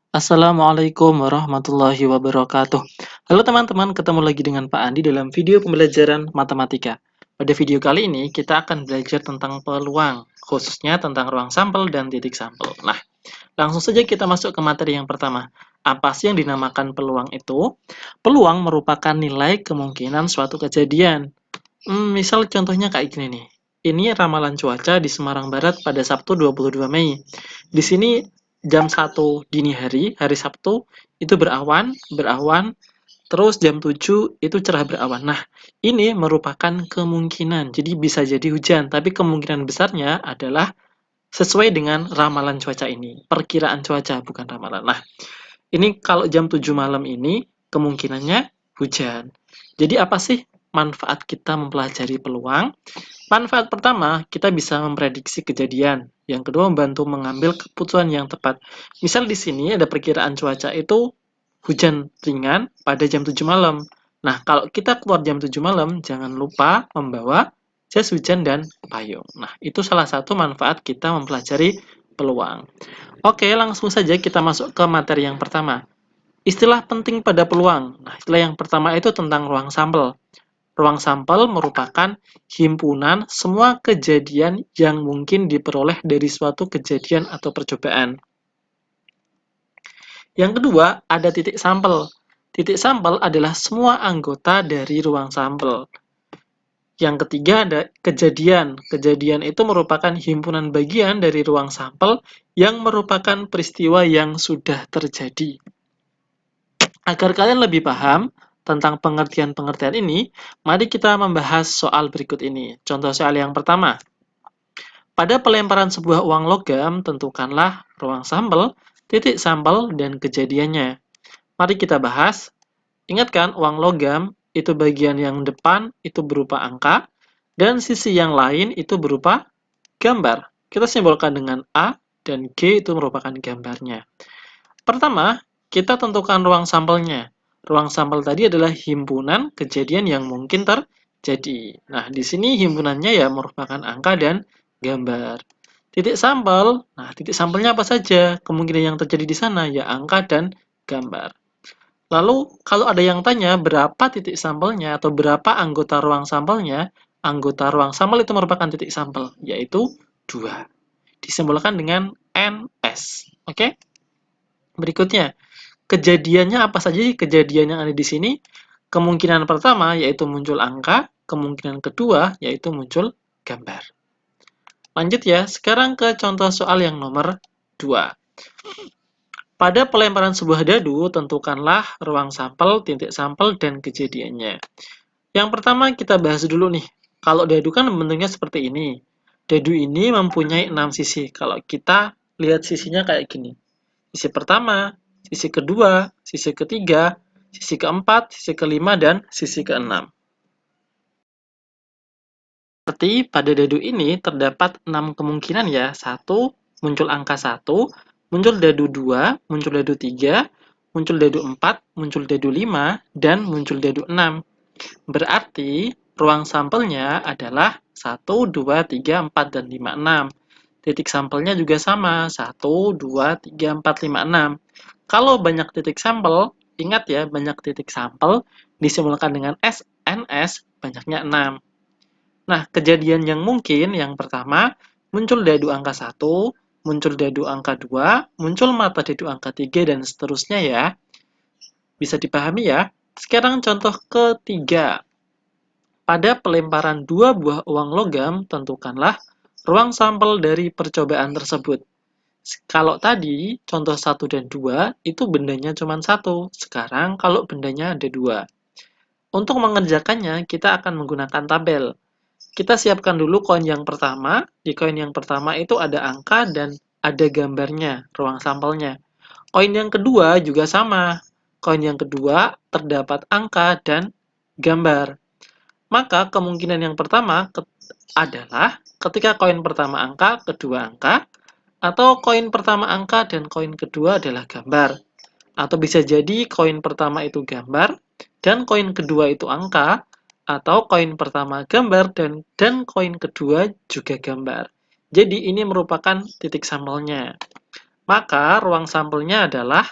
Assalamualaikum warahmatullahi wabarakatuh. Halo teman-teman, ketemu lagi dengan Pak Andi dalam video pembelajaran matematika. Pada video kali ini, kita akan belajar tentang peluang, khususnya tentang ruang sampel dan titik sampel. Nah, langsung saja kita masuk ke materi yang pertama. Apa sih yang dinamakan peluang itu? Peluang merupakan nilai kemungkinan suatu kejadian. Misal contohnya kayak gini nih. Ini ramalan cuaca di Semarang Barat pada Sabtu 22 Mei. Di sini jam 1 dini hari, hari Sabtu, itu berawan, terus jam 7 itu cerah berawan. Nah, ini merupakan kemungkinan. Jadi bisa jadi hujan, tapi kemungkinan besarnya adalah sesuai dengan ramalan cuaca ini. Perkiraan cuaca, bukan ramalan. Nah, ini kalau jam 7 malam ini kemungkinannya hujan. Jadi apa sih manfaat kita mempelajari peluang? Manfaat pertama, kita bisa memprediksi kejadian. Yang kedua, membantu mengambil keputusan yang tepat. Misal di sini ada perkiraan cuaca itu hujan ringan pada jam 7 malam. Nah, kalau kita keluar jam 7 malam, jangan lupa membawa jas hujan dan payung. Nah, itu salah satu manfaat kita mempelajari peluang. Oke, langsung saja kita masuk ke materi yang pertama. Istilah penting pada peluang. Nah, istilah yang pertama itu tentang ruang sampel. Ruang sampel merupakan himpunan semua kejadian yang mungkin diperoleh dari suatu kejadian atau percobaan. Yang kedua, ada titik sampel. Titik sampel adalah semua anggota dari ruang sampel. Yang ketiga ada kejadian. Kejadian itu merupakan himpunan bagian dari ruang sampel yang merupakan peristiwa yang sudah terjadi. Agar kalian lebih paham tentang pengertian-pengertian ini, mari kita membahas soal berikut ini. Contoh soal yang pertama. Pada pelemparan sebuah uang logam, tentukanlah ruang sampel, titik sampel, dan kejadiannya. Mari kita bahas. Ingatkan, uang logam itu bagian yang depan itu berupa angka, dan sisi yang lain itu berupa gambar. Kita simbolkan dengan A, dan G itu merupakan gambarnya. Pertama, kita tentukan ruang sampelnya. Ruang sampel tadi adalah himpunan kejadian yang mungkin terjadi. Nah, di sini himpunannya ya merupakan angka dan gambar. Titik sampel, nah titik sampelnya apa saja? Kemungkinan yang terjadi di sana ya angka dan gambar. Lalu, kalau ada yang tanya berapa titik sampelnya atau berapa anggota ruang sampelnya, anggota ruang sampel itu merupakan titik sampel, yaitu 2. Disimbolkan dengan NS. Oke? Berikutnya, kejadiannya apa saja sih kejadian yang ada di sini? Kemungkinan pertama yaitu muncul angka, kemungkinan kedua yaitu muncul gambar. Lanjut ya, sekarang ke contoh soal yang nomor 2. Pada pelemparan sebuah dadu, tentukanlah ruang sampel, titik sampel, dan kejadiannya. Yang pertama kita bahas dulu nih. Kalau dadu kan bentuknya seperti ini. Dadu ini mempunyai 6 sisi. Kalau kita lihat sisinya kayak gini. Sisi pertama, sisi kedua, sisi ketiga, sisi keempat, sisi kelima, dan sisi keenam. Seperti pada dadu ini terdapat 6 kemungkinan ya. 1, muncul angka 1, muncul dadu 2, muncul dadu 3, muncul dadu 4, muncul dadu 5, dan muncul dadu 6. Berarti ruang sampelnya adalah 1, 2, 3, 4, dan 5, 6. Titik sampelnya juga sama, 1, 2, 3, 4, 5, 6. Kalau banyak titik sampel, ingat ya, banyak titik sampel disimbolkan dengan SNS, banyaknya 6. Nah, kejadian yang mungkin yang pertama, muncul dadu angka 1, muncul dadu angka 2, muncul mata dadu angka 3, dan seterusnya ya. Bisa dipahami ya? Sekarang contoh ketiga. Pada pelemparan 2 buah uang logam, tentukanlah ruang sampel dari percobaan tersebut. Kalau tadi, contoh 1 dan 2, itu bendanya cuma 1. Sekarang, kalau bendanya ada 2. Untuk mengerjakannya, kita akan menggunakan tabel. Kita siapkan dulu koin yang pertama. Di koin yang pertama itu ada angka dan ada gambarnya, ruang sampelnya. Koin yang kedua juga sama. Koin yang kedua terdapat angka dan gambar. Maka kemungkinan yang pertama adalah ketika koin pertama angka, kedua angka, atau koin pertama angka dan koin kedua adalah gambar. Atau bisa jadi koin pertama itu gambar, dan koin kedua itu angka, atau koin pertama gambar dan koin kedua juga gambar. Jadi ini merupakan titik sampelnya. Maka ruang sampelnya adalah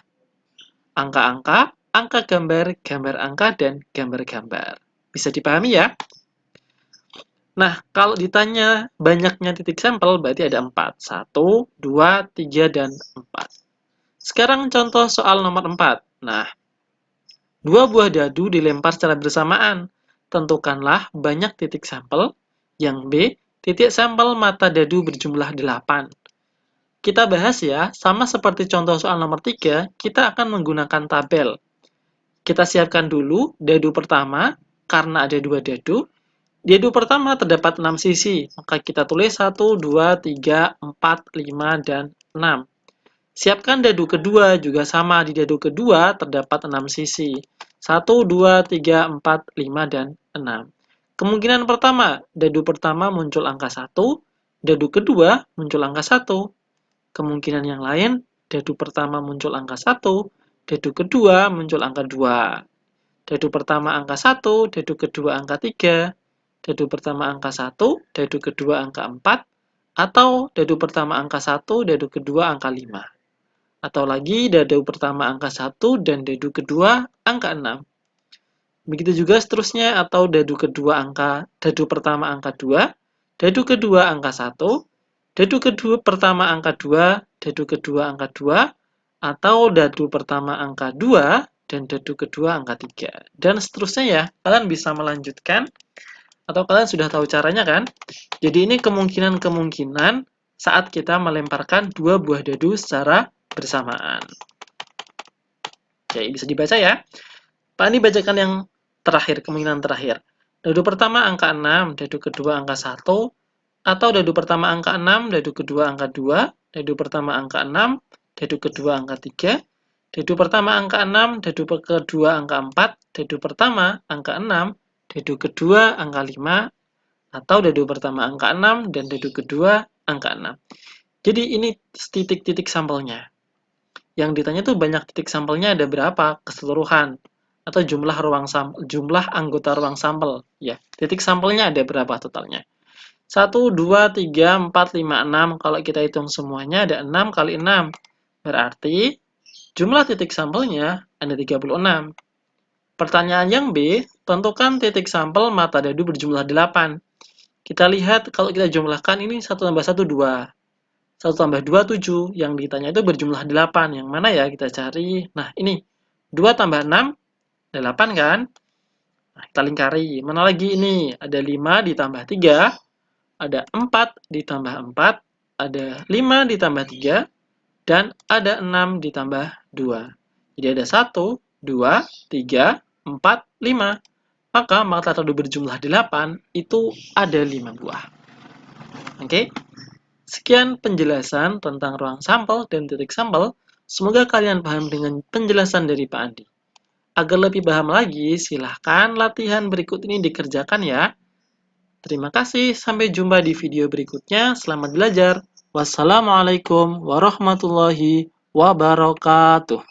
angka-angka, angka gambar, gambar angka, dan gambar-gambar. Bisa dipahami ya? Nah, kalau ditanya banyaknya titik sampel, berarti ada 4. 1, 2, 3, dan 4. Sekarang contoh soal nomor 4. Nah, dua buah dadu dilempar secara bersamaan. Tentukanlah banyak titik sampel. Yang B, titik sampel mata dadu berjumlah 8. Kita bahas ya, sama seperti contoh soal nomor 3, kita akan menggunakan tabel. Kita siapkan dulu dadu pertama, karena ada dua dadu. Dadu pertama terdapat 6 sisi, maka kita tulis 1, 2, 3, 4, 5, dan 6. Siapkan dadu kedua, juga sama, di dadu kedua terdapat 6 sisi. 1, 2, 3, 4, 5, dan 6. Kemungkinan pertama, dadu pertama muncul angka 1, dadu kedua muncul angka 1. Kemungkinan yang lain, dadu pertama muncul angka 1, dadu kedua muncul angka 2. Dadu pertama angka 1, dadu kedua angka 3, dadu pertama angka 1, dadu kedua angka 4, atau dadu pertama angka 1, dadu kedua angka 5. Atau lagi dadu pertama angka 1 dan dadu kedua angka 6. Begitu juga seterusnya, atau dadu pertama angka 2, dadu kedua angka 1, dadu kedua pertama angka 2, dadu kedua angka 2, atau dadu pertama angka 2 dan dadu kedua angka 3. Dan seterusnya ya, kalian bisa melanjutkan atau kalian sudah tahu caranya kan? Jadi ini kemungkinan-kemungkinan saat kita melemparkan dua buah dadu secara bersamaan. Oke, bisa dibaca ya. Pak Andi bacakan yang terakhir, kemungkinan terakhir. Dadu pertama angka 6, dadu kedua angka 1, atau dadu pertama angka 6, dadu kedua angka 2, dadu pertama angka 6, dadu kedua angka 3, dadu pertama angka 6, dadu kedua angka 4, dadu pertama angka 6, dadu kedua angka 5, atau dadu pertama angka 6 dan dadu kedua angka 6. Jadi ini titik-titik sampelnya. Yang ditanya tuh banyak titik sampelnya ada berapa keseluruhan, atau jumlah anggota ruang sampel. Ya, titik sampelnya ada berapa totalnya? 1, 2, 3, 4, 5, 6. Kalau kita hitung semuanya ada 6 kali 6. Berarti jumlah titik sampelnya ada 36. Pertanyaan yang B, tentukan titik sampel mata dadu berjumlah 8. Kita lihat kalau kita jumlahkan ini 1 tambah 1, 2. 1 tambah 2, 7. Yang ditanya itu berjumlah 8. Yang mana ya kita cari? Nah, ini. 2 tambah 6, 8 kan? Nah, kita lingkari. Mana lagi ini? Ada 5 ditambah 3. Ada 4 ditambah 4, ada 5 ditambah 3, dan ada 6 ditambah 2. Jadi ada 1, 2, 3, 4, 5. Maka mata dadu berjumlah 8 itu ada 5 buah. Oke? Sekian penjelasan tentang ruang sampel dan titik sampel. Semoga kalian paham dengan penjelasan dari Pak Andi. Agar lebih paham lagi, silahkan latihan berikut ini dikerjakan ya. Terima kasih, sampai jumpa di video berikutnya. Selamat belajar. Wassalamualaikum warahmatullahi wabarakatuh.